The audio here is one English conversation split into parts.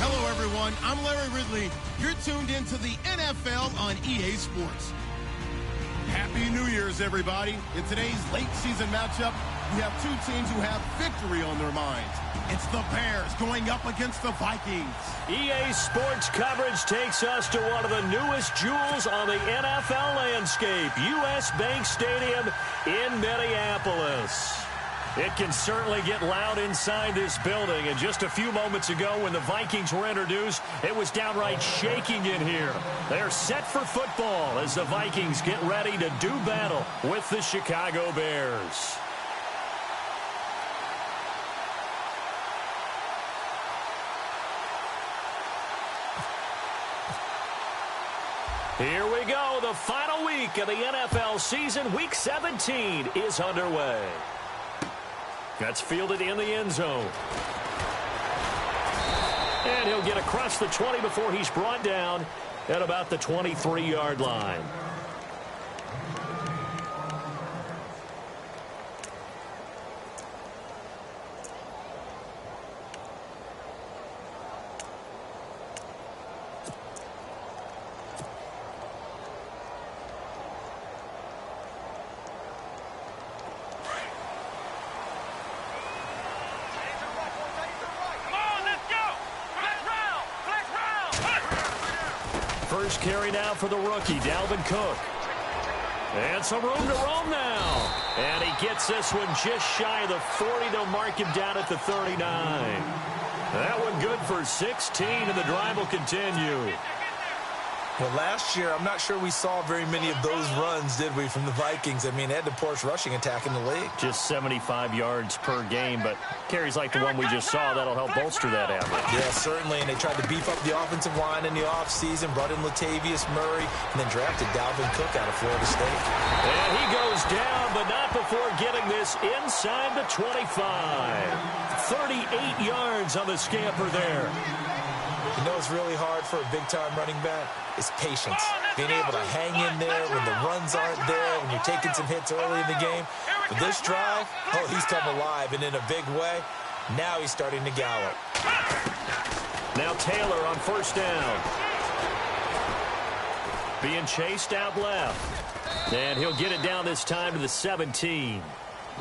Hello, everyone. I'm Larry Ridley. You're tuned into the NFL on EA Sports. Happy New Year's, everybody. In today's late season matchup, we have two teams who have victory on their minds. It's the Bears going up against the Vikings. EA Sports coverage takes us to one of the newest jewels on the NFL landscape, US Bank Stadium in Minneapolis. It can certainly get loud inside this building. And just a few moments ago when the Vikings were introduced, it was downright shaking in here. They're set for football as the Vikings get ready to do battle with the Chicago Bears. Here we go. The final week of the NFL season. Week 17 is underway. That's fielded in the end zone. And he'll get across the 20 before he's brought down at about the 23-yard line. First carry now for the rookie, Dalvin Cook. And some room to roam now. And he gets this one just shy of the 40. They'll mark him down at the 39. That one good for 16, and the drive will continue. Well, last year, I'm not sure we saw very many of those runs, did we, from the Vikings? I mean, they had the poorest rushing attack in the league. Just 75 yards per game, but carries like the one we just saw, that'll help bolster that average. Yeah, certainly, and they tried to beef up the offensive line in the offseason, brought in Latavius Murray, and then drafted Dalvin Cook out of Florida State. And he goes down, but not before getting this inside the 25. 38 yards on the scamper there. You know it's really hard for a big-time running back? It's patience. Being able to hang in there when the runs aren't there, when you're taking some hits early in the game. But this drive, oh, he's come alive, and in a big way. Now he's starting to gallop. Now Taylor on first down. Being chased out left. And he'll get it down this time to the 17.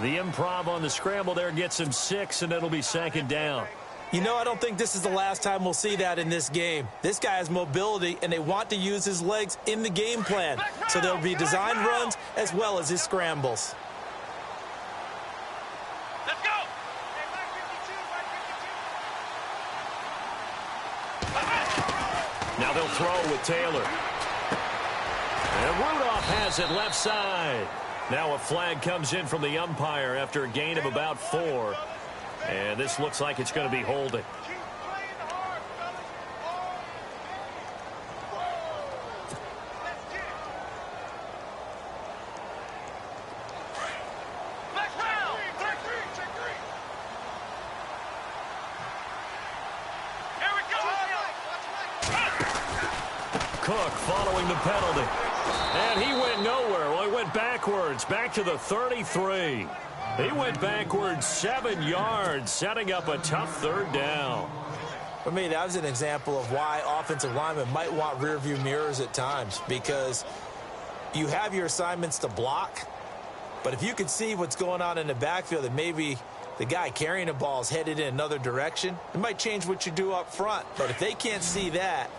The improv on the scramble there gets him 6, and it'll be second down. You know, I don't think this is the last time we'll see that in this game. This guy has mobility, and they want to use his legs in the game plan. So there'll be designed runs as well as his scrambles. Let's go! Now they'll throw with Taylor. And Rudolph has it left side. Now a flag comes in from the umpire after a gain of about 4. And this looks like it's going to be holding. Cook following the penalty. And he went nowhere. Well, he went backwards, back to the 33. He went backwards 7 yards, setting up a tough third down. For me, that was an example of why offensive linemen might want rearview mirrors at times, because you have your assignments to block, but if you can see what's going on in the backfield and maybe the guy carrying the ball is headed in another direction, it might change what you do up front. But if they can't see that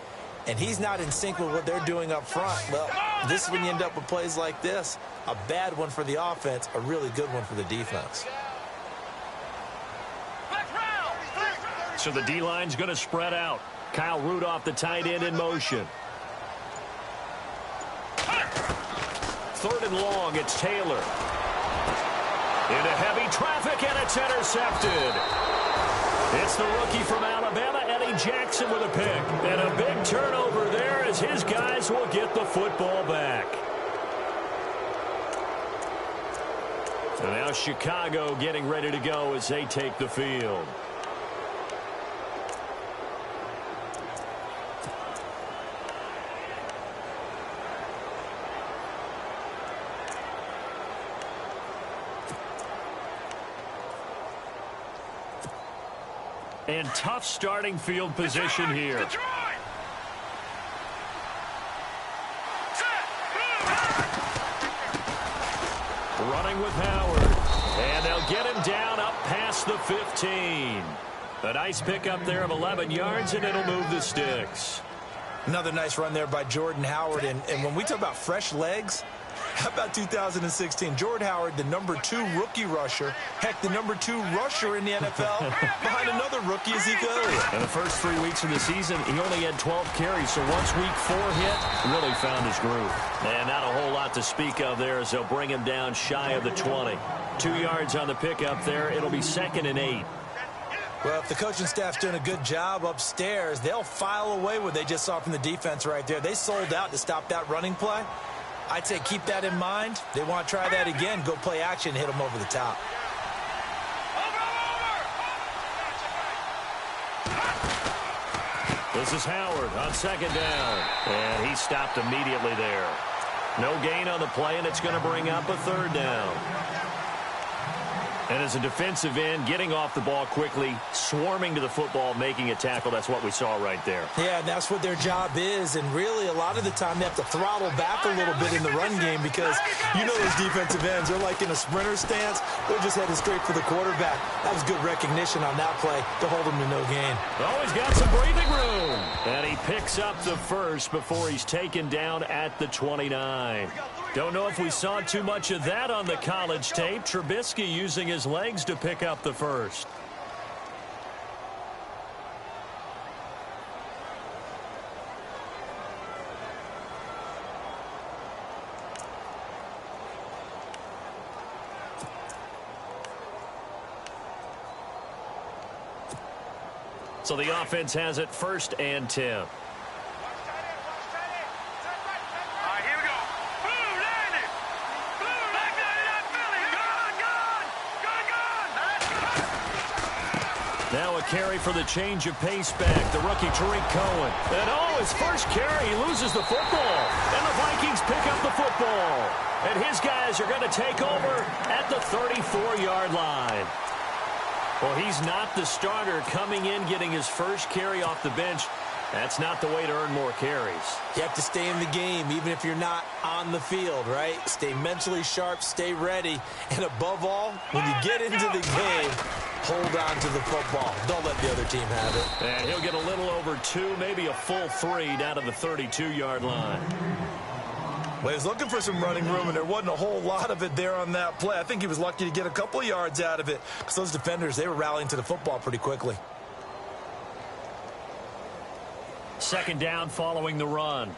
and he's not in sync with what they're doing up front, well, this is when you end up with plays like this. A bad one for the offense, a really good one for the defense. So the D-line's going to spread out. Kyle Rudolph, the tight end, in motion. Third and long, it's Taylor. Into heavy traffic, and it's intercepted. It's the rookie from Alabama, Eddie Jackson, with a pick. And a big turnover there as his guys will get the football back. So now Chicago getting ready to go as they take the field. And tough starting field position here. Running with Howard. And they'll get him down up past the 15. A nice pickup there of 11 yards, and it'll move the sticks. Another nice run there by Jordan Howard. And when we talk about fresh legs, how about 2016? Jordan Howard, the #2 rookie rusher. Heck, the #2 rusher in the NFL behind another rookie, Ezekiel Elliott. In the first 3 weeks of the season, he only had 12 carries. So once week 4 hit, really found his groove. And not a whole lot to speak of there as they'll bring him down shy of the 20. 2 yards on the pickup there. It'll be 2nd and 8. Well, if the coaching staff's doing a good job upstairs, they'll file away what they just saw from the defense right there. They sold out to stop that running play. I'd say keep that in mind. They want to try that again. Go play action, hit them over the top. This is Howard on 2nd down. And he stopped immediately there. No gain on the play, and it's going to bring up a 3rd down. And as a defensive end, getting off the ball quickly, swarming to the football, making a tackle, that's what we saw right there. Yeah, and that's what their job is. And really, a lot of the time, they have to throttle back a little bit in the run game because you know those defensive ends, they're like in a sprinter stance. They're just headed straight for the quarterback. That was good recognition on that play to hold them to no gain. Oh, he's got some breathing room. And he picks up the first before he's taken down at the 29. Don't know if we saw too much of that on the college tape. Trubisky using his legs to pick up the first. So the offense has it 1st and 10. Now a carry for the change of pace back, the rookie Tariq Cohen. And oh, his first carry, he loses the football. And the Vikings pick up the football. And his guys are going to take over at the 34-yard line. Well, he's not the starter coming in, getting his first carry off the bench. That's not the way to earn more carries. You have to stay in the game, even if you're not on the field, right? Stay mentally sharp, stay ready. And above all, when you get into the game, hold on to the football. Don't let the other team have it. And he'll get a little over 2, maybe a full 3 down to the 32-yard line. Well, he was looking for some running room, and there wasn't a whole lot of it there on that play. I think he was lucky to get a couple of yards out of it because those defenders, they were rallying to the football pretty quickly. 2nd down following the run.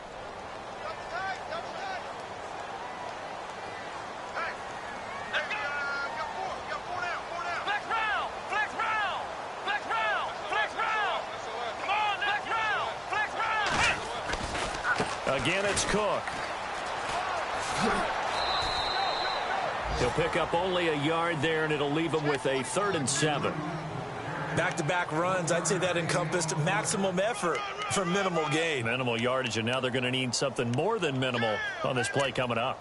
Again, it's Cook. He'll pick up only a yard there, and it'll leave him with a 3rd and 7. Back-to-back runs, I'd say that encompassed maximum effort for minimal gain. Minimal yardage, and now they're going to need something more than minimal on this play coming up.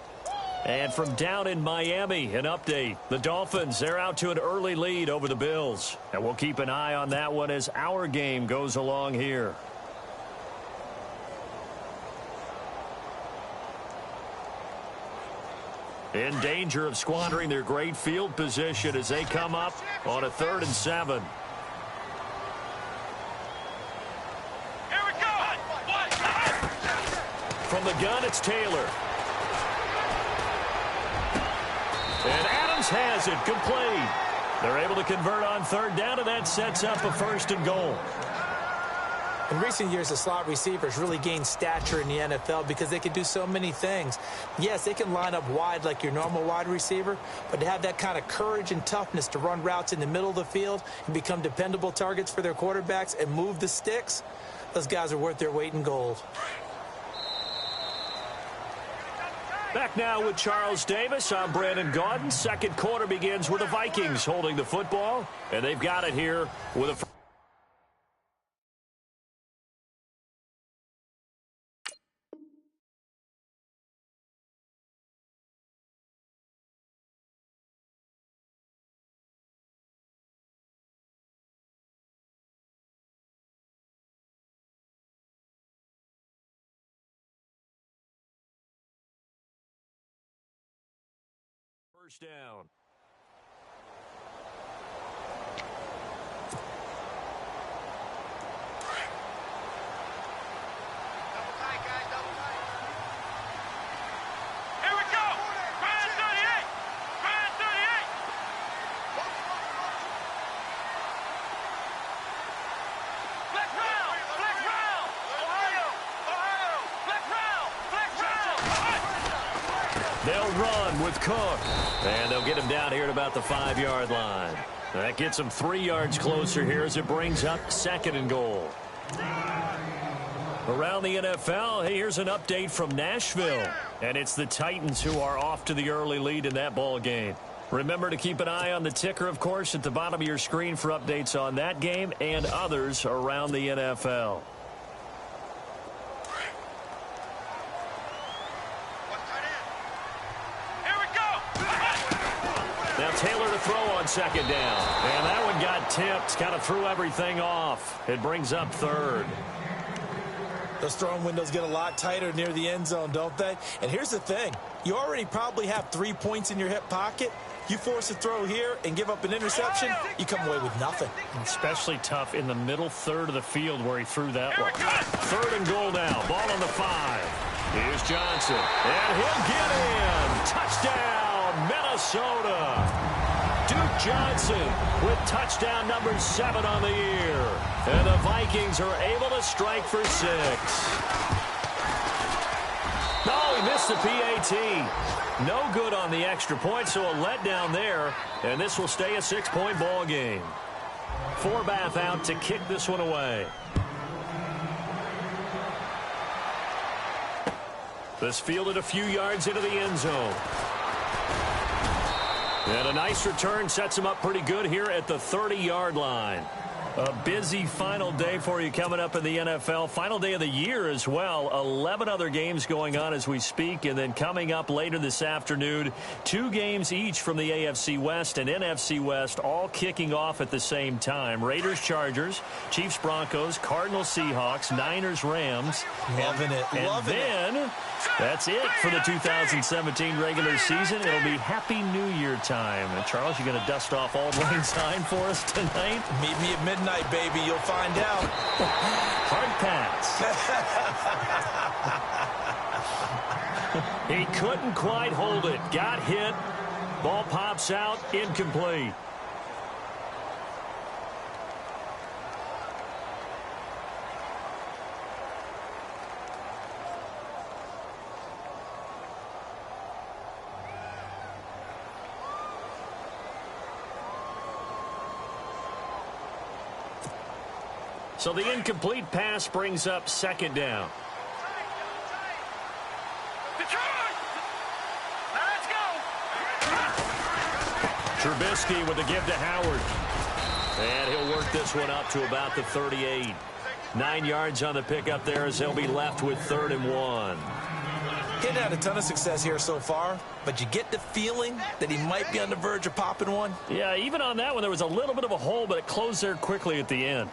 And from down in Miami, an update. The Dolphins, they're out to an early lead over the Bills. And we'll keep an eye on that one as our game goes along here. In danger of squandering their great field position as they come up on a 3rd and 7. Here we go. From the gun, it's Taylor. And Adams has it complete. They're able to convert on 3rd down, and that sets up a 1st and goal. In recent years, the slot receivers really gained stature in the NFL because they can do so many things. Yes, they can line up wide like your normal wide receiver, but to have that kind of courage and toughness to run routes in the middle of the field and become dependable targets for their quarterbacks and move the sticks, those guys are worth their weight in gold. Back now with Charles Davis. I'm Brandon Gaudin. 2nd quarter begins with the Vikings holding the football, and they've got it here with a first down. Here we go! Ryan 38! Ryan 38! Flex round! Flex round! Ohio! Ohio! Flex round! Flex round! They'll run with Cook. And they'll get him down here at about the 5-yard line. That gets him 3 yards closer here as it brings up 2nd and goal. Around the NFL, hey, here's an update from Nashville. And it's the Titans who are off to the early lead in that ball game. Remember to keep an eye on the ticker, of course, at the bottom of your screen for updates on that game and others around the NFL. Here we go! Now Taylor to throw on 2nd down. And that one got tipped, kind of threw everything off. It brings up 3rd. Those throwing windows get a lot tighter near the end zone, don't they? And here's the thing. You already probably have 3 points in your hip pocket. You force a throw here and give up an interception, you come away with nothing. Especially tough in the middle third of the field where he threw that one. 3rd and goal now. Ball on the 5. Here's Johnson. And he'll get in. Touchdown, Minnesota. Duke Johnson with touchdown number 7 on the year. And the Vikings are able to strike for 6. Oh, he missed the PAT. No good on the extra point, so a letdown there. And this will stay a 6-point ball game. Forbath out to kick this one away. This fielded a few yards into the end zone. And a nice return sets him up pretty good here at the 30-yard line. A busy final day for you coming up in the NFL. Final day of the year as well. 11 other games going on as we speak. And then coming up later this afternoon, 2 games each from the AFC West and NFC West, all kicking off at the same time. Raiders, Chargers, Chiefs, Broncos, Cardinals, Seahawks, Niners, Rams. Loving it. Loving it. That's it for the 2017 regular season. It'll be Happy New Year time. And Charles, you going to dust off Auld Lang Syne for us tonight? Meet me at midnight, baby. You'll find out. Hard pass. He couldn't quite hold it. Got hit. Ball pops out. Incomplete. So the incomplete pass brings up 2nd down. Detroit! Now let's go! Trubisky with the give to Howard. And he'll work this one up to about the 38. 9 yards on the pickup there as they'll be left with 3rd and 1. He's had a ton of success here so far, but you get the feeling that he might be on the verge of popping one. Yeah, even on that one, there was a little bit of a hole, but it closed there quickly at the end.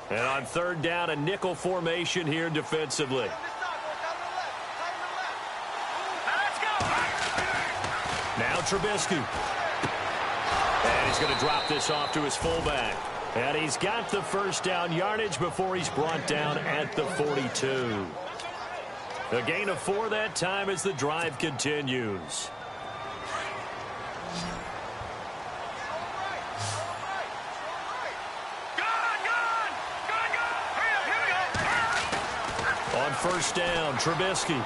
And on 3rd down, a nickel formation here defensively. Now Trubisky. And he's going to drop this off to his fullback. And he's got the 1st down yardage before he's brought down at the 42. A gain of 4 that time as the drive continues. On 1st down, Trubisky.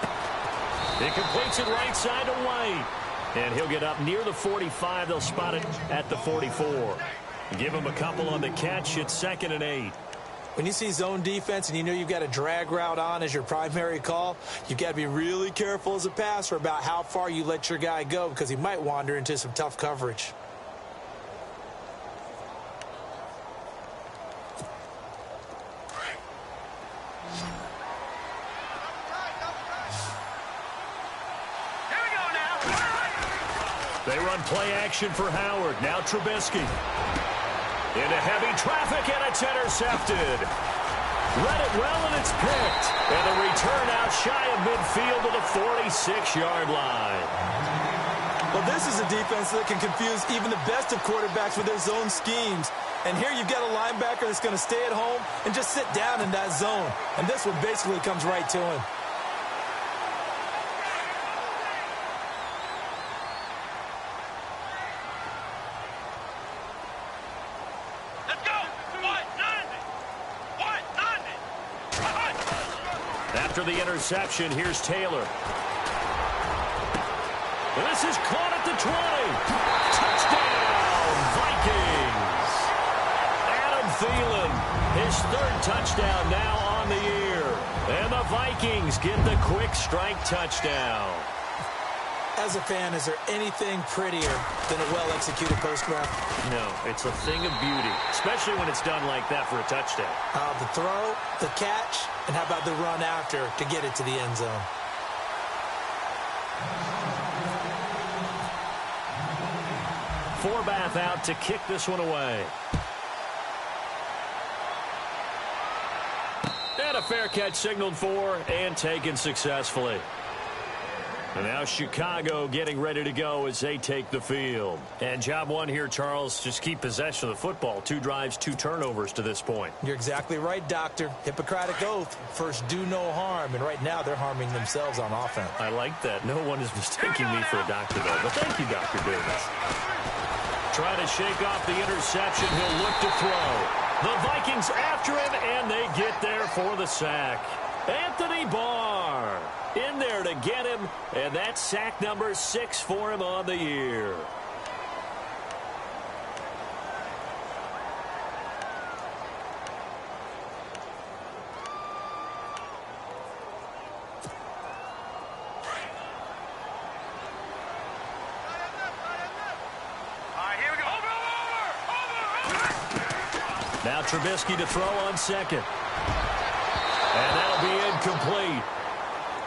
He completes it right side to White. And he'll get up near the 45. They'll spot it at the 44. Give him a couple on the catch. It's 2nd and 8. When you see zone defense and you know you've got a drag route on as your primary call, you've got to be really careful as a passer about how far you let your guy go because he might wander into some tough coverage. They run play action for Howard. Now Trubisky. Into heavy traffic, and it's intercepted. Read it well, and it's picked. And the return out shy of midfield to the 46-yard line. Well, this is a defense that can confuse even the best of quarterbacks with their zone schemes. And here you've got a linebacker that's going to stay at home and just sit down in that zone. And this one basically comes right to him. After the interception, here's Taylor. This is caught at the 20. Touchdown, Vikings. Adam Thielen, his third touchdown now on the year. And the Vikings get the quick strike touchdown. As a fan, is there anything prettier than a well-executed post route? No, it's a thing of beauty, especially when it's done like that for a touchdown. The throw, the catch, and how about the run after to get it to the end zone? Forbath out to kick this one away. And a fair catch signaled for and taken successfully. And now Chicago getting ready to go as they take the field. And job one here, Charles, just keep possession of the football. 2 drives, 2 turnovers to this point. You're exactly right, Doctor. Hippocratic oath. First, do no harm. And right now, they're harming themselves on offense. I like that. No one is mistaking me for a doctor, though. But thank you, Dr. Davis. Trying to shake off the interception. He'll look to throw. The Vikings after him, and they get there for the sack. Anthony Barr in there to get him, and that's sack number 6 for him on the year. Now Trubisky to throw on second. And that'll be incomplete.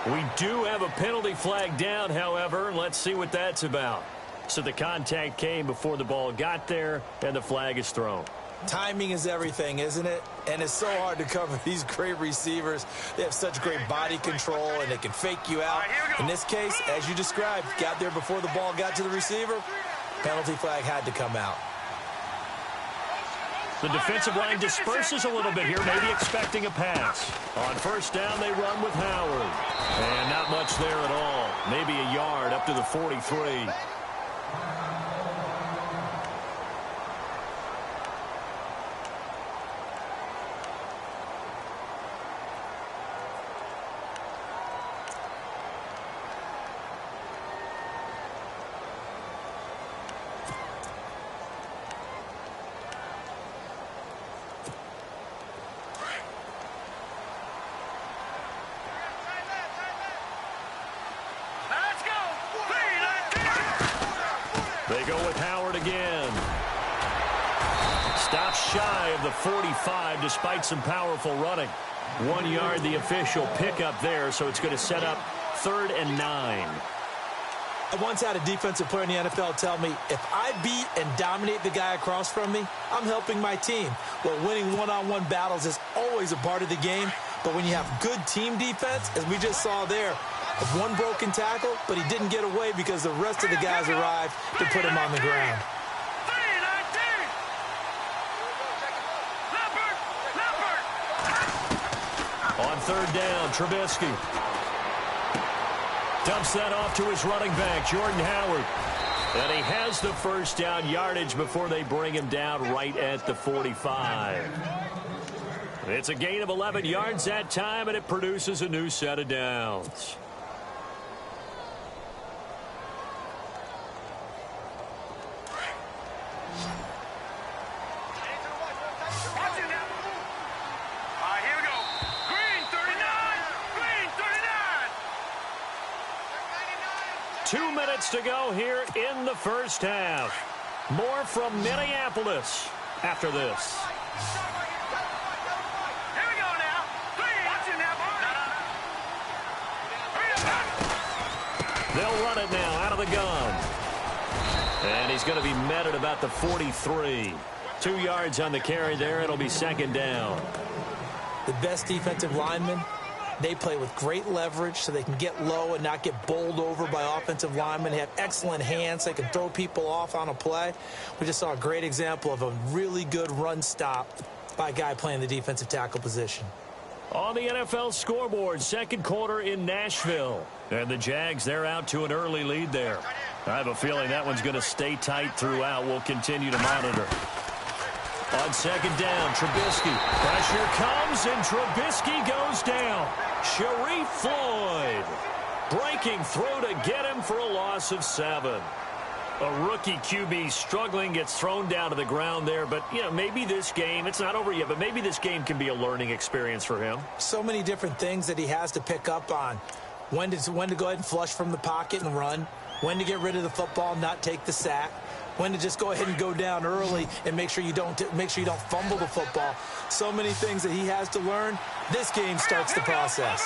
We do have a penalty flag down, however. Let's see what that's about. So the contact came before the ball got there, and the flag is thrown. Timing is everything, isn't it? And it's so hard to cover these great receivers. They have such great body control, and they can fake you out. In this case, as you described, got there before the ball got to the receiver. Penalty flag had to come out. The defensive line disperses a little bit here, maybe expecting a pass. On first down, they run with Howard. And not much there at all. Maybe a yard up to the 43. They go with Howard again. Stops shy of the 45 despite some powerful running. 1 yard, the official pickup there, so it's going to set up 3rd and 9. I once had a defensive player in the NFL tell me, if I beat and dominate the guy across from me, I'm helping my team. Well, winning one-on-one battles is always a part of the game, but when you have good team defense, as we just saw there, of one broken tackle, but he didn't get away because the rest of the guys arrived to put him on the ground. On 3rd down, Trubisky dumps that off to his running back, Jordan Howard. And he has the first down yardage before they bring him down right at the 45. It's a gain of 11 yards that time, and it produces a new set of downs. Here we go. Green 39. Green 39. 2 minutes to go here in the first half. More from Minneapolis after this. Here we go now. Green. Watch it now. They'll run it now out of the gun. And he's going to be met at about the 43. 2 yards on the carry there. It'll be second down. The best defensive linemen, they play with great leverage so they can get low and not get bowled over by offensive linemen. They have excellent hands. They can throw people off on a play. We just saw a great example of a really good run stop by a guy playing the defensive tackle position. On the NFL scoreboard, second quarter in Nashville. And the Jags, they're out to an early lead there. I have a feeling that one's going to stay tight throughout. We'll continue to monitor. On second down, Trubisky. Pressure comes, and Trubisky goes down. Sharif Floyd breaking through to get him for a loss of 7. A rookie QB struggling, gets thrown down to the ground there. But, you know, maybe this game, it's not over yet, but maybe this game can be a learning experience for him. So many different things that he has to pick up on. When to go ahead and flush from the pocket and run. When to get rid of the football, not take the sack. When to just go ahead and go down early and make sure you don't fumble the football. So many things that he has to learn. This game starts the process.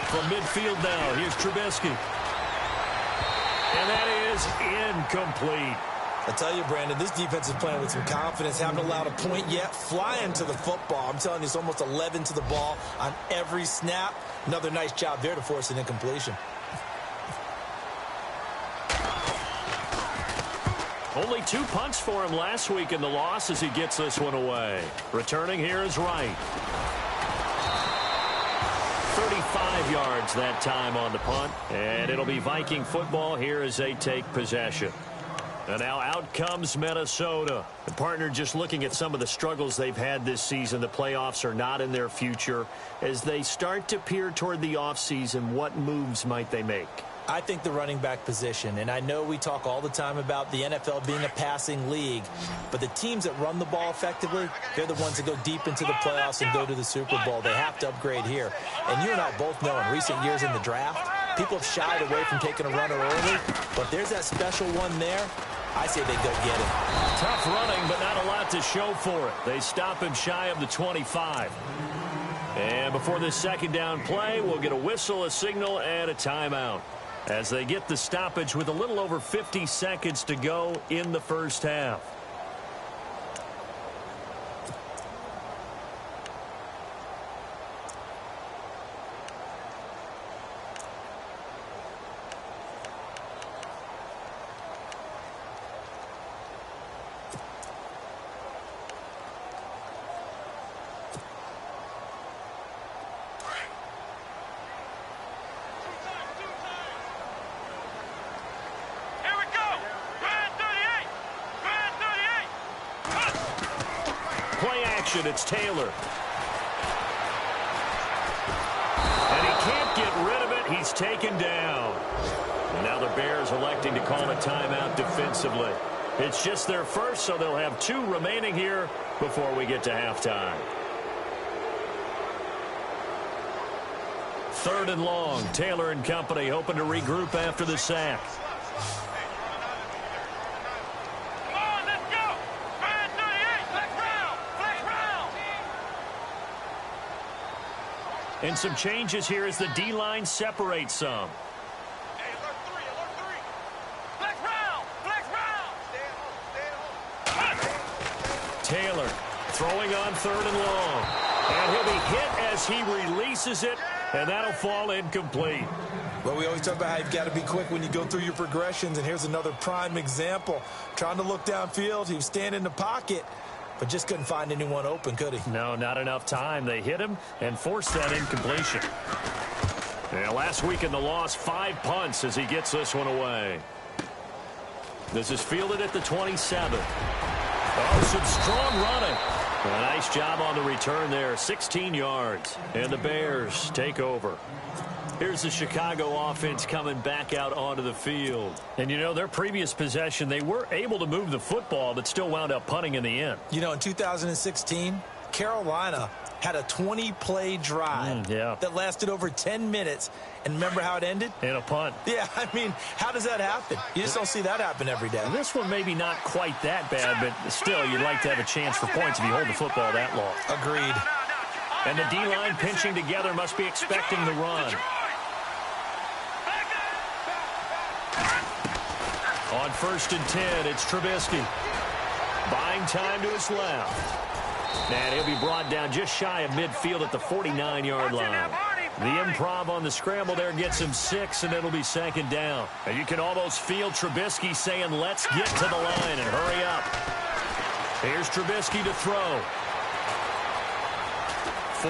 From midfield now, here's Trubisky. And that is incomplete. I tell you, Brandon, this defense is playing with some confidence. Haven't allowed a point yet. Flying to the football. I'm telling you, it's almost 11 to the ball on every snap. Another nice job there to force an incompletion. Only 2 punts for him last week in the loss as he gets this one away. Returning here is Wright. 35 yards that time on the punt. And it'll be Viking football here as they take possession. And now out comes Minnesota. The partner, just looking at some of the struggles they've had this season, the playoffs are not in their future. As they start to peer toward the offseason, what moves might they make? I think the running back position, and I know we talk all the time about the NFL being a passing league, but the teams that run the ball effectively, they're the ones that go deep into the playoffs and go to the Super Bowl. They have to upgrade here. And you and I both know in recent years in the draft, people have shied away from taking a runner early, but there's that special one there. I say they go get him. Tough running, but not a lot to show for it. They stop him shy of the 25. And before this second down play, we'll get a whistle, a signal, and a timeout, as they get the stoppage with a little over 50 seconds to go in the first half. It's Taylor. And he can't get rid of it. He's taken down. And now the Bears electing to call a timeout defensively. It's just their first, so they'll have 2 remaining here before we get to halftime. 3rd and long. Taylor and company hoping to regroup after the sack. And some changes here as the D-line separates some. Hey, alert 3, alert 3. Flex round, flex round. Taylor throwing on 3rd and long. And he'll be hit as he releases it, and that'll fall incomplete. Well, we always talk about how you've got to be quick when you go through your progressions, and here's another prime example. Trying to look downfield, he was standing in the pocket, but just couldn't find anyone open, could he? No, not enough time. They hit him and forced that incompletion. And last week in the loss, 5 punts as he gets this one away. This is fielded at the 27. Oh, some strong running. A nice job on the return there, 16 yards. And the Bears take over. Here's the Chicago offense coming back out onto the field. And, you know, their previous possession, they were able to move the football, but still wound up punting in the end. You know, in 2016, Carolina had a 20-play drive that lasted over 10 minutes. And remember how it ended? In a punt. Yeah, I mean, how does that happen? You just don't see that happen every day. This one maybe not quite that bad, but still, you'd like to have a chance for points if you hold the football that long. Agreed. And the D-line pinching together must be expecting the run. On 1st and 10, it's Trubisky. Buying time to his left. And he'll be brought down just shy of midfield at the 49-yard line. The improv on the scramble there gets him 6, and it'll be 2nd down. And you can almost feel Trubisky saying, let's get to the line and hurry up. Here's Trubisky to throw.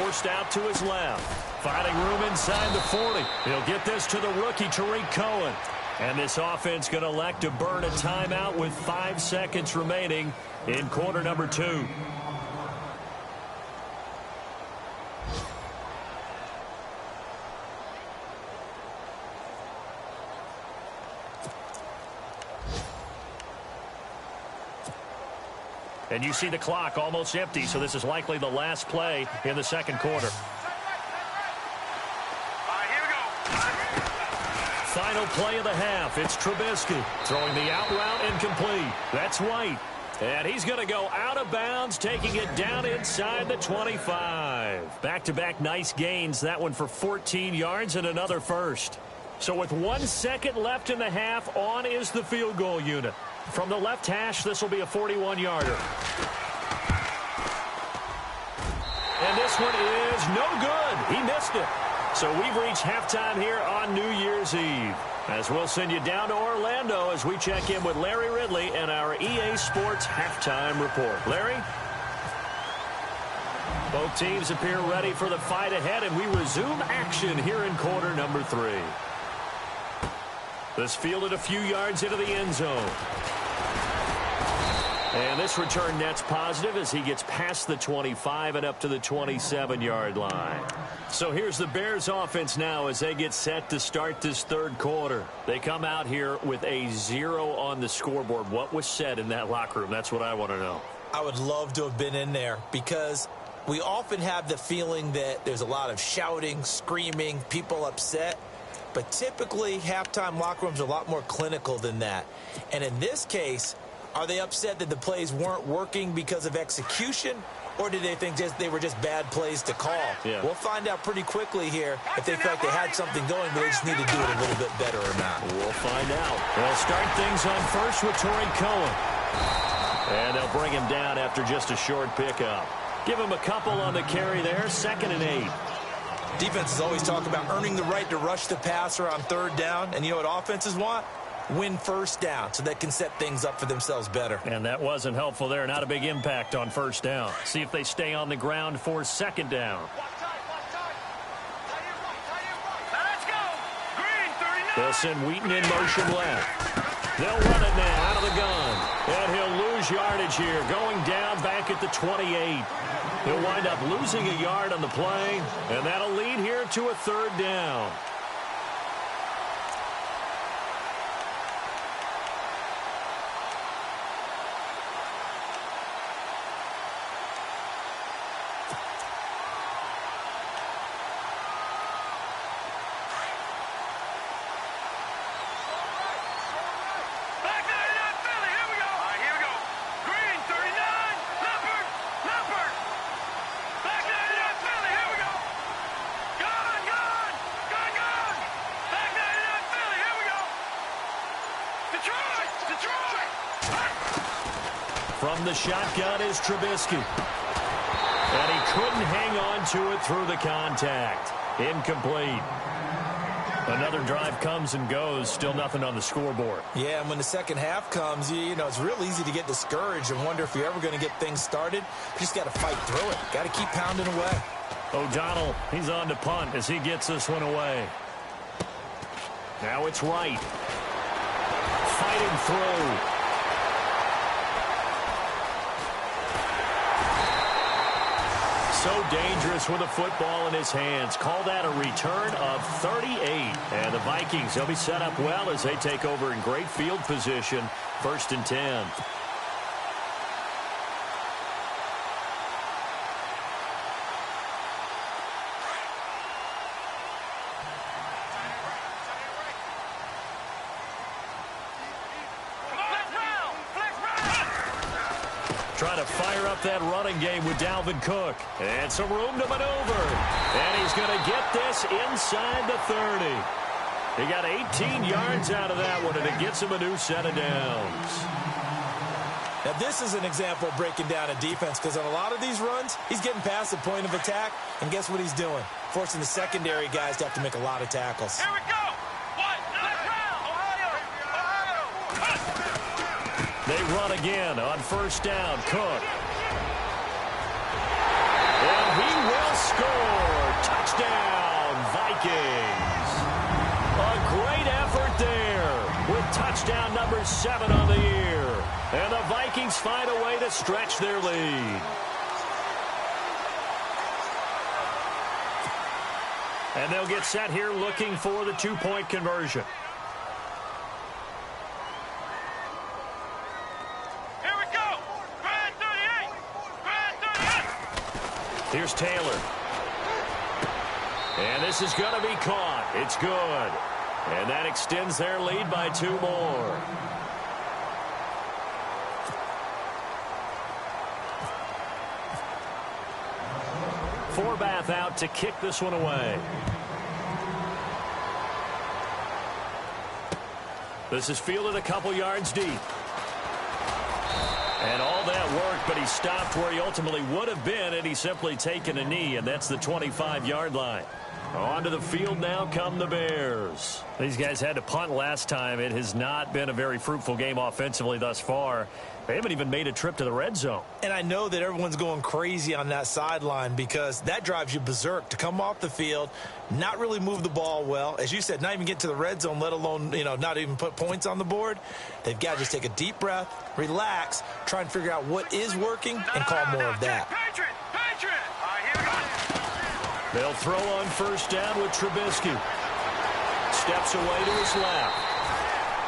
Forced out to his left. Finding room inside the 40. He'll get this to the rookie, Tariq Cohen. And this offense going to elect to burn a timeout with 5 seconds remaining in quarter number 2. And you see the clock almost empty, so this is likely the last play in the second quarter. Final play of the half. It's Trubisky throwing the out route incomplete. That's White. And he's going to go out of bounds, taking it down inside the 25. Back-to-back nice gains. That one for 14 yards and another first. So with 1 second left in the half, on is the field goal unit. From the left hash, this will be a 41-yarder. And this one is no good. He missed it. So we've reached halftime here on New Year's Eve. As we'll send you down to Orlando as we check in with Larry Ridley and our EA Sports halftime report. Larry? Both teams appear ready for the fight ahead, and we resume action here in quarter number 3. This fielded a few yards into the end zone. And this return net's positive as he gets past the 25 and up to the 27-yard line. So here's the Bears offense now as they get set to start this third quarter. They come out here with a 0 on the scoreboard. What was said in that locker room? That's what I want to know. I would love to have been in there because we often have the feeling that there's a lot of shouting, screaming, people upset. But typically, halftime locker rooms are a lot more clinical than that. And in this case, are they upset that the plays weren't working because of execution, or did they think they were just bad plays to call? Yeah. We'll find out pretty quickly here if they feel like they had something going, but they just need to do it a little bit better or not. We'll find out. They'll start things on first with Tariq Cohen. And they'll bring him down after just a short pickup. Give him a couple on the carry there, 2nd and 8. Defenses always talk about earning the right to rush the passer on 3rd down, and you know what offenses want? Win 1st down so they can set things up for themselves better. And that wasn't helpful there. Not a big impact on 1st down. See if they stay on the ground for 2nd down. They'll send Wheaton in motion left. They'll run it now out of the gun. And he'll lose yardage here, going down back at the 28. He'll wind up losing a yard on the play, and that'll lead here to a 3rd down. From the shotgun is Trubisky. And he couldn't hang on to it through the contact. Incomplete. Another drive comes and goes. Still nothing on the scoreboard. Yeah, and when the second half comes, you know, it's real easy to get discouraged and wonder if you're ever going to get things started. You just got to fight through it. Got to keep pounding away. O'Donnell, he's on to punt as he gets this one away. Now it's Wright. Fighting through. So dangerous with a football in his hands. Call that a return of 38. And the Vikings, they'll be set up well as they take over in great field position. 1st and 10. Trying to fire up that running game with Dalvin Cook. And some room to maneuver. And he's going to get this inside the 30. He got 18 yards out of that one, and it gets him a new set of downs. Now, this is an example of breaking down a defense, because on a lot of these runs, he's getting past the point of attack, and guess what he's doing? Forcing the secondary guys to have to make a lot of tackles. Here we go. What? Left round. Ohio. They run again on first down. Cook. And he will score. Touchdown, Vikings. A great effort there with touchdown number 7 on the year. And the Vikings find a way to stretch their lead. And they'll get set here looking for the 2-point conversion. Here we go. Grand 38. Grand 38. Here's Taylor. And this is going to be caught. It's good. And that extends their lead by 2 more. Forbath out to kick this one away. This is fielded a couple yards deep. And all that work, but he stopped where he ultimately would have been had he simply taken a knee, and that's the 25-yard line. Onto the field now come the Bears. These guys had to punt last time. It has not been a very fruitful game offensively thus far. They haven't even made a trip to the red zone. And I know that everyone's going crazy on that sideline because that drives you berserk to come off the field, not really move the ball well. As you said, not even get to the red zone, let alone, not even put points on the board. They've got to just take a deep breath, relax, try and figure out what is working, and call more of that. Patriot. All right, here we go. They'll throw on first down with Trubisky. Steps away to his left.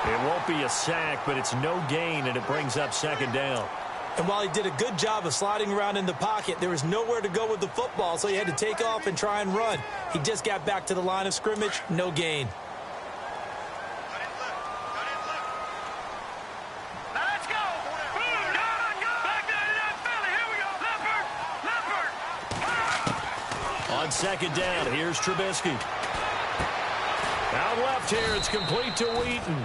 It won't be a sack, but it's no gain, and it brings up second down. And while he did a good job of sliding around in the pocket, there was nowhere to go with the football, so he had to take off and try and run. He just got back to the line of scrimmage, no gain. Let's go. Back to that Philly. Here we go. Leopard. On second down, here's Trubisky. Out left here, it's complete to Wheaton.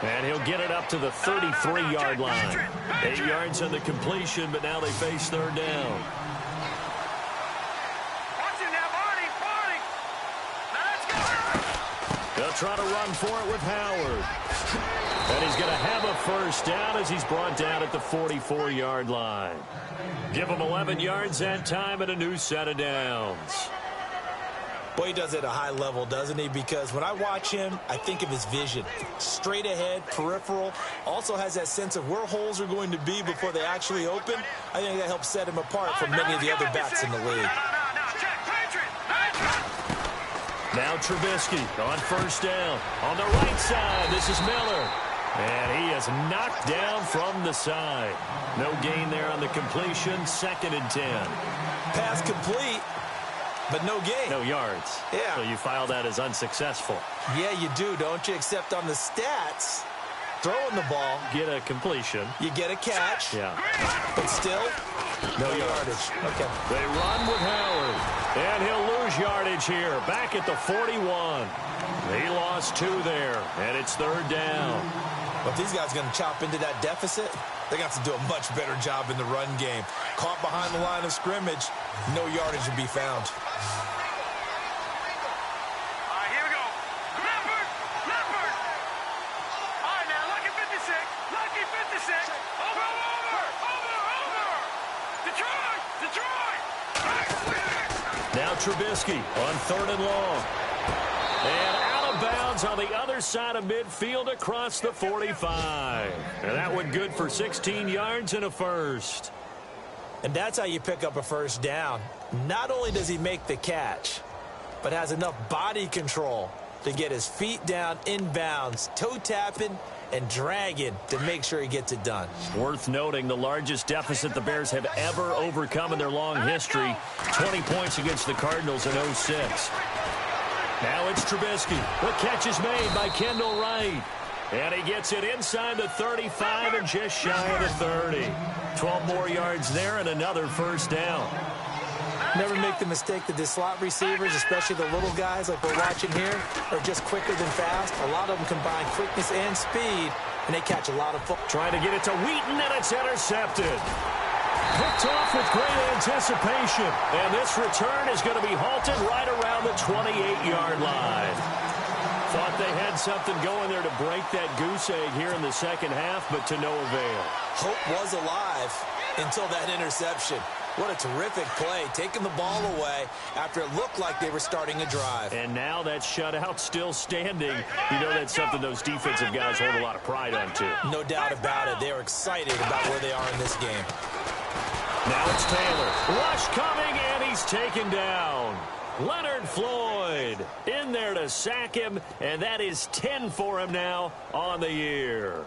And he'll get it up to the 33-yard line. 8 yards on the completion, but now they face third down. Watch it now, Barney. Let's go. They'll try to run for it with Howard. And he's going to have a first down as he's brought down at the 44-yard line. Give him 11 yards that time and a new set of downs. Boy, he does it at a high level, doesn't he? Because when I watch him, I think of his vision. Straight ahead, peripheral. Also has that sense of where holes are going to be before they actually open. I think that helps set him apart from many of the other backs in the league. Now Trubisky on first down. On the right side, this is Miller. And he is knocked down from the side. No gain there on the completion. 2nd and 10. Pass complete. But no gain. No yards. Yeah. So you file that as unsuccessful. Yeah, you do, don't you? Except on the stats, throwing the ball. Get a completion. You get a catch. Yeah. But still, no yardage. Okay. They run with Howard. And he'll lose yardage here. Back at the 41. He lost 2 there. And it's third down. But if these guys are going to chop into that deficit, they're going to have to do a much better job in the run game. Caught behind the line of scrimmage, no yardage to be found. All right, here we go. Leopard. All right, now, lucky 56. Over. Detroit. Now Trubisky on 3rd and long. And out of bounds on the other side of midfield across the 45. And that one good for 16 yards and a first. And that's how you pick up a first down. Not only does he make the catch, but has enough body control to get his feet down inbounds, toe tapping and dragging to make sure he gets it done. Worth noting the largest deficit the Bears have ever overcome in their long history. 20 points against the Cardinals in 06. Now it's Trubisky. The catch is made by Kendall Wright. And he gets it inside the 35 and just shy of the 30. 12 more yards there and another first down. Never make the mistake that the slot receivers, especially the little guys like we're watching here, are just quicker than fast. A lot of them combine quickness and speed, and they catch a lot of football. Trying to get it to Wheaton, and it's intercepted. Picked off with great anticipation. And this return is going to be halted right around the 28-yard line. Thought they had something going there to break that goose egg here in the second half, but to no avail. Hope was alive until that interception. What a terrific play, taking the ball away after it looked like they were starting a drive. And now that shutout still standing. You know that's something those defensive guys hold a lot of pride on, too. No doubt about it. They are excited about where they are in this game. Now it's Taylor. Rush coming, and he's taken down. Leonard Floyd in there to sack him, and that is 10 for him now on the year.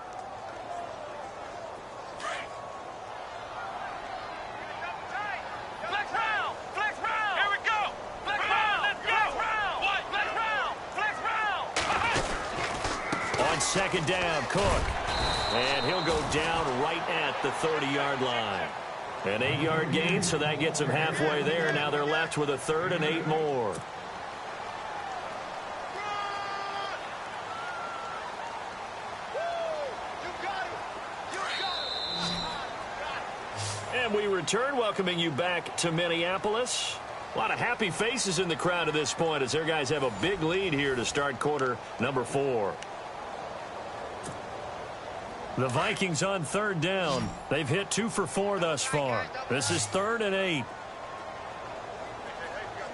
Flex round! Flex round! Here we go! Flex round! Let's go! What? Flex round! Flex round! On second down, Cook. And he'll go down right at the 30-yard line. An 8-yard gain, so that gets them halfway there. Now they're left with a third and 8 more. And we return, welcoming you back to Minneapolis. A lot of happy faces in the crowd at this point as their guys have a big lead here to start quarter number 4. The Vikings on third down. They've hit 2 for 4 thus far. This is 3rd and 8.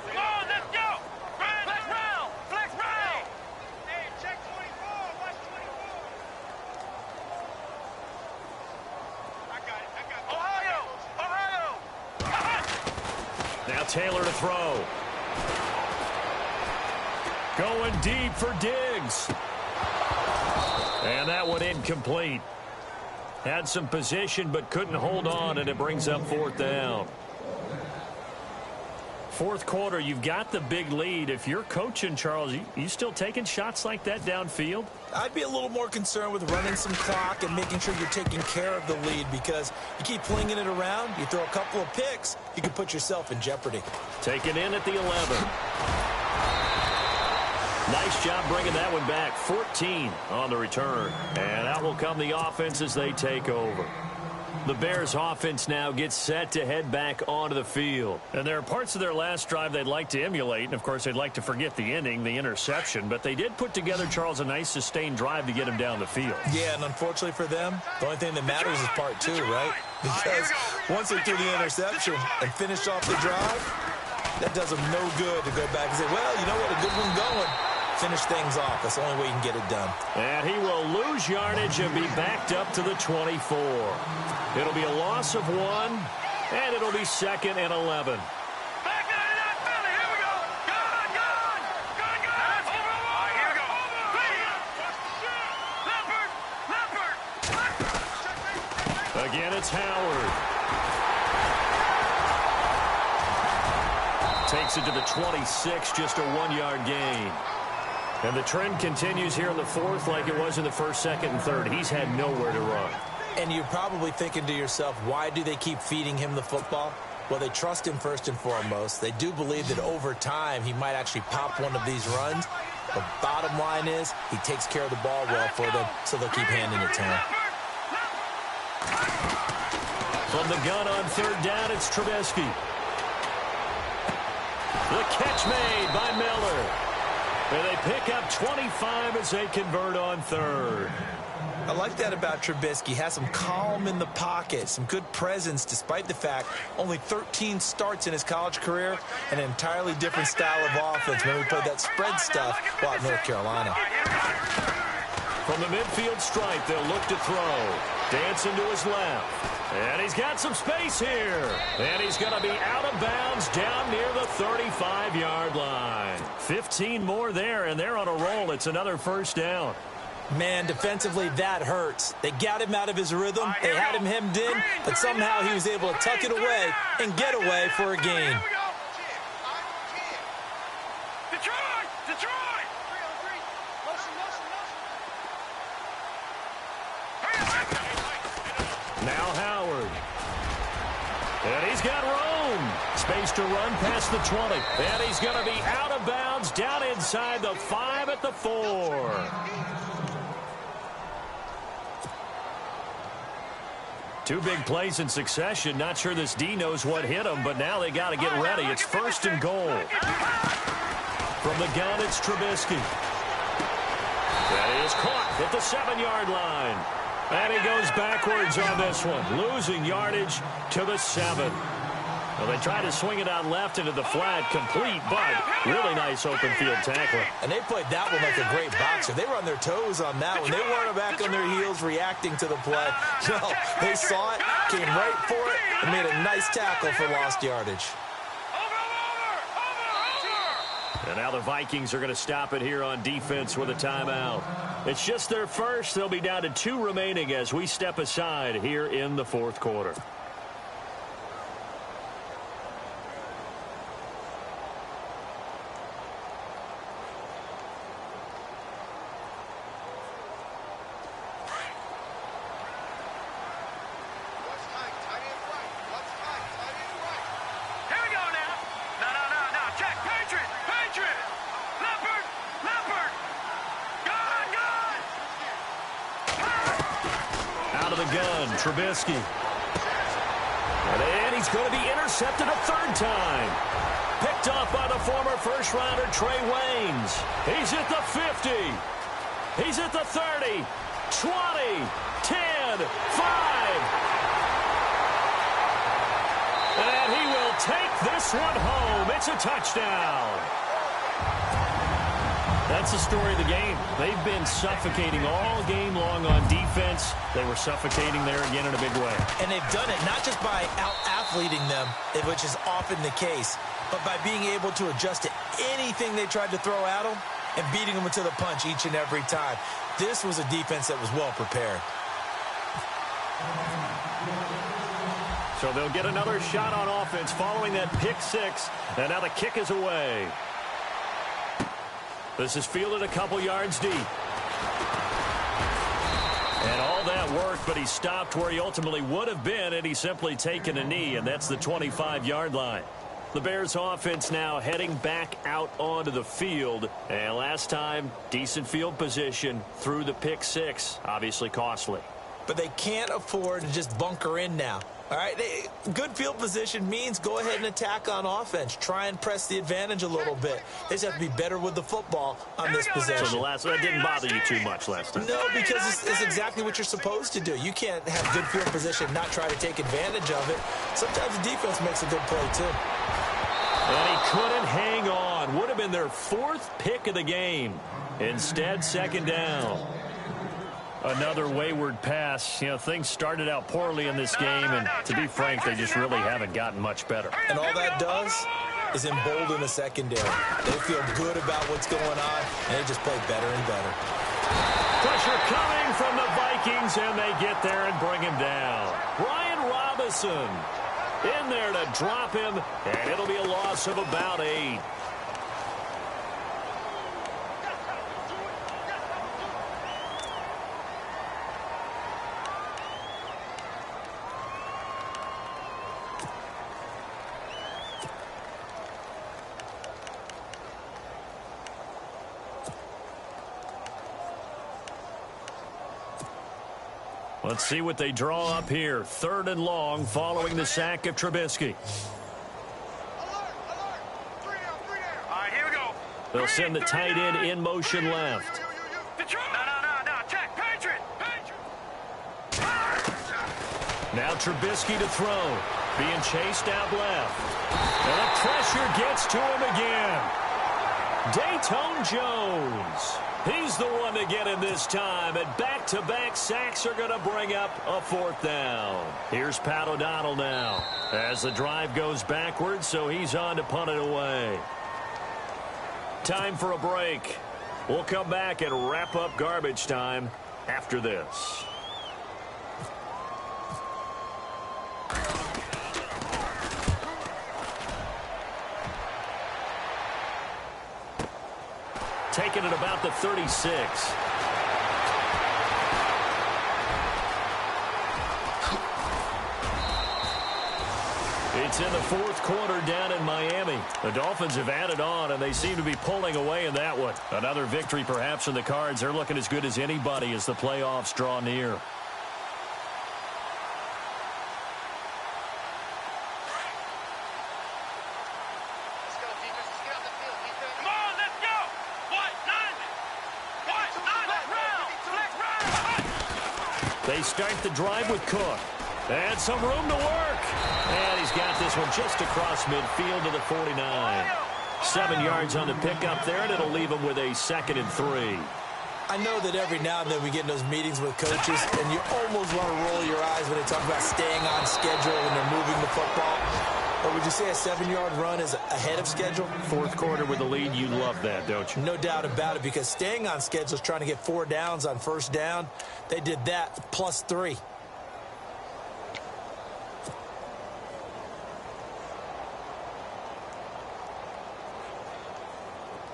Come on, let's go! Flex round! Flex round! Hey, check 24. Watch 24. I got it. Ohio! Now Taylor to throw. Going deep for Diggs. And that one incomplete. Had some position but couldn't hold on, and it brings up 4th down. Fourth quarter, you've got the big lead. If you're coaching, Charles, you still taking shots like that downfield? I'd be a little more concerned with running some clock and making sure you're taking care of the lead, because you keep flinging it around, you throw a couple of picks, you can put yourself in jeopardy. Taken in at the 11. Nice job bringing that one back. 14 on the return. And out will come the offense as they take over. The Bears offense now gets set to head back onto the field. And there are parts of their last drive they'd like to emulate. And, of course, they'd like to forget the ending, the interception. But they did put together, Charles, a nice sustained drive to get him down the field. Yeah, and unfortunately for them, the only thing that matters is part 2, right? Because once they threw the interception and finished off the drive, that does them no good to go back and say, well, you know what, a good one going. Finish things off. That's the only way you can get it done. And he will lose yardage and be backed up to the 24. It'll be a loss of 1, and it'll be 2nd and 11. Back into that belly. Here we go. Gone. Over. All right, here we go. Leopard. Again, it's Howard. Takes it to the 26, just a 1-yard gain. And the trend continues here in the 4th like it was in the 1st, 2nd, and 3rd. He's had nowhere to run. And you're probably thinking to yourself, why do they keep feeding him the football? Well, they trust him first and foremost. They do believe that over time he might actually pop one of these runs. The bottom line is he takes care of the ball well for them, so they'll keep handing it to him. From the gun on 3rd down, it's Trubisky. The catch made by Miller. And they pick up 25 as they convert on 3rd. I like that about Trubisky. He has some calm in the pocket, some good presence, despite the fact only 13 starts in his college career, and an entirely different style of offense when we played that spread stuff while at North Carolina. From the midfield stripe, they'll look to throw. Dancing to his left. And he's got some space here. And he's going to be out of bounds down near the 35-yard line. 15 more there, and they're on a roll. It's another 1st down. Man, defensively, that hurts. They got him out of his rhythm. They had him hemmed in, but somehow he was able to tuck it away and get away for a gain. Now Howard. And he's got room. space to run past the 20. And he's going to be out of bounds down inside the 5 at the 4. Two big plays in succession. Not sure this D knows what hit him, but now they got to get ready. It's 1st and goal. From the gun, it's Trubisky. That is caught at the 7-yard line. And he goes backwards on this one, losing yardage to the 7. Well, they tried to swing it out left into the flat, complete, but really nice open field tackling. And they played that one like a great boxer. They were on their toes on that one. They weren't back on their heels reacting to the play. No, they saw it, came right for it, and made a nice tackle for lost yardage. And now the Vikings are going to stop it here on defense with a timeout. It's just their first. They'll be down to 2 remaining as we step aside here in the 4th quarter. Trubisky. And he's going to be intercepted a 3rd time. Picked off by the former first-rounder Trey Waynes. He's at the 50. He's at the 30. 20. 10. 5. And he will take this one home. It's a touchdown. That's the story of the game. They've been suffocating all game long on defense. They were suffocating there again in a big way. And they've done it not just by out-athleting them, which is often the case, but by being able to adjust to anything they tried to throw at them and beating them to the punch each and every time. This was a defense that was well prepared. So they'll get another shot on offense following that pick 6. And now the kick is away. This is fielded a couple yards deep. And all that worked, but he stopped where he ultimately would have been, and he's simply taken a knee, and that's the 25-yard line. The Bears offense now heading back out onto the field. And last time, decent field position through the pick 6, obviously costly. But they can't afford to just bunker in now. All right, good field position means go ahead and attack on offense. Try and press the advantage a little bit. They just have to be better with the football on this possession. So that didn't bother you too much last time? No, because it's exactly what you're supposed to do. You can't have good field position and not try to take advantage of it. Sometimes the defense makes a good play, too. And he couldn't hang on. Would have been their 4th pick of the game. Instead, 2nd down. Another wayward pass. You know, things started out poorly in this game, and to be frank, they just really haven't gotten much better. And all that does is embolden the secondary. They feel good about what's going on, and they just play better and better. Pressure coming from the Vikings, and they get there and bring him down. Brian Robinson in there to drop him, and it'll be a loss of about 8. Let's see what they draw up here. 3rd and long following the sack of Trubisky. Here we go. They'll send the tight end in motion left. No. Check. Patriot. Now Trubisky to throw. Being chased out left. And the pressure gets to him again. Dayton Jones. He's the one to get him this time, and back-to-back sacks are going to bring up a 4th down. Here's Pat O'Donnell now as the drive goes backwards, so he's on to punt it away. Time for a break. We'll come back and wrap up garbage time after this. Taken at about the 36. It's in the fourth quarter down in Miami. The Dolphins have added on, and they seem to be pulling away in that one. Another victory perhaps in the cards. They're looking as good as anybody as the playoffs draw near. They start the drive with Cook. And some room to work. And he's got this one just across midfield to the 49. 7 yards on the pickup there, and it'll leave him with a 2nd and 3. I know that every now and then we get in those meetings with coaches, and you almost want to roll your eyes when they talk about staying on schedule when they're moving the football. But would you say a 7-yard run is ahead of schedule? Fourth quarter with the lead, you love that, don't you? No doubt about it, because staying on schedule is trying to get 4 downs on first down. They did that plus 3.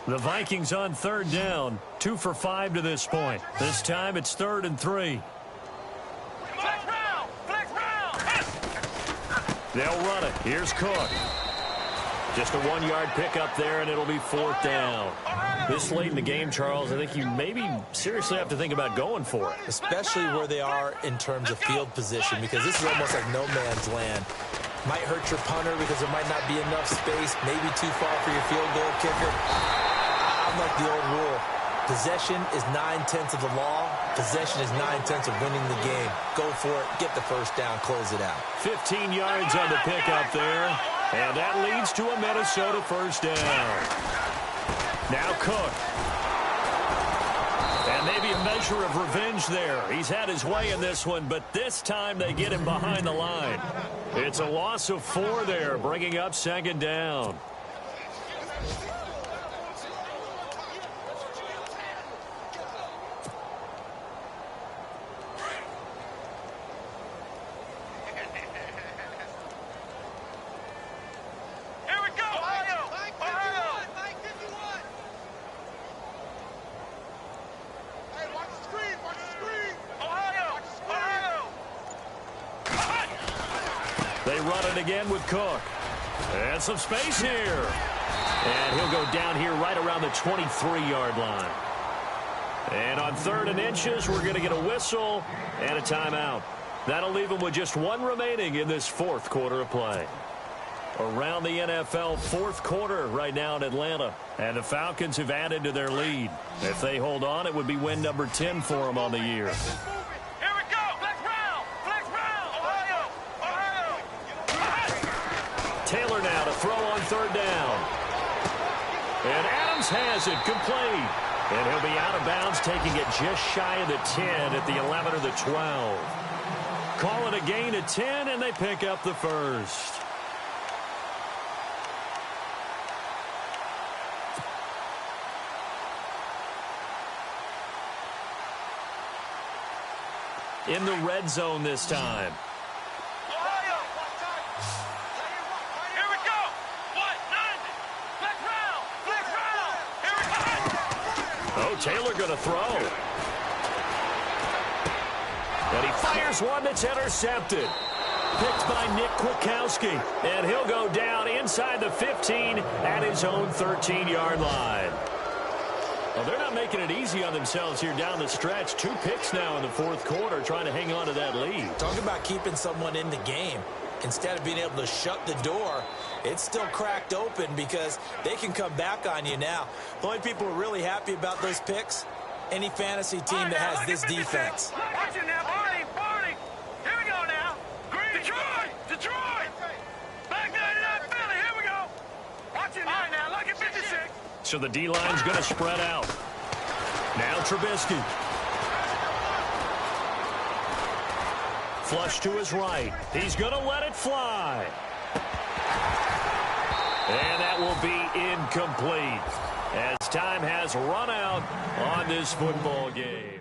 The Vikings on 3rd down, 2 for 5 to this point. This time it's 3rd and 3. Flex round! Flex round! They'll run it. Here's Cook. Just a 1-yard pickup there, and it'll be 4th down. This late in the game, Charles, I think you maybe seriously have to think about going for it. Especially where they are in terms of field position, because this is almost like no man's land. Might hurt your punter because there might not be enough space, maybe too far for your field goal kicker. I'm like the old rule. Possession is 9/10 of the law. Possession is 9/10 of winning the game. Go for it. Get the first down. Close it out. 15 yards on the pickup there. And that leads to a Minnesota first down. Now Cook. And maybe a measure of revenge there. He's had his way in this one, but this time they get him behind the line. It's a loss of 4 there, bringing up 2nd down. They run it again with Cook. And some space here. And he'll go down here right around the 23-yard line. And on 3rd and inches, we're going to get a whistle and a timeout. That'll leave him with just 1 remaining in this 4th quarter of play. Around the NFL 4th quarter right now in Atlanta. And the Falcons have added to their lead. If they hold on, it would be win number 10 for them on the year. Taylor now to throw on 3rd down. And Adams has it complete. And he'll be out of bounds, taking it just shy of the 10 at the 11 or the 12. Call it a gain of 10, and they pick up the first. In the red zone this time. Oh, Taylor going to throw. And he fires one that's intercepted. Picked by Nick Kwiatkowski. And he'll go down inside the 15 at his own 13-yard line. Well, they're not making it easy on themselves here down the stretch. 2 picks now in the 4th quarter, trying to hang on to that lead. Talk about keeping someone in the game. Instead of being able to shut the door, it's still cracked open because they can come back on you now. The only people who are really happy about those picks, any fantasy team that has this defense. Watch it now, Barney. Here we go now. Detroit. Back down to that Philly. Here we go. Watch it now. All right, now, look at 56. So the D-line's going to spread out. Now Trubisky. Flush to his right. He's going to let it fly. And that will be incomplete as time has run out on this football game.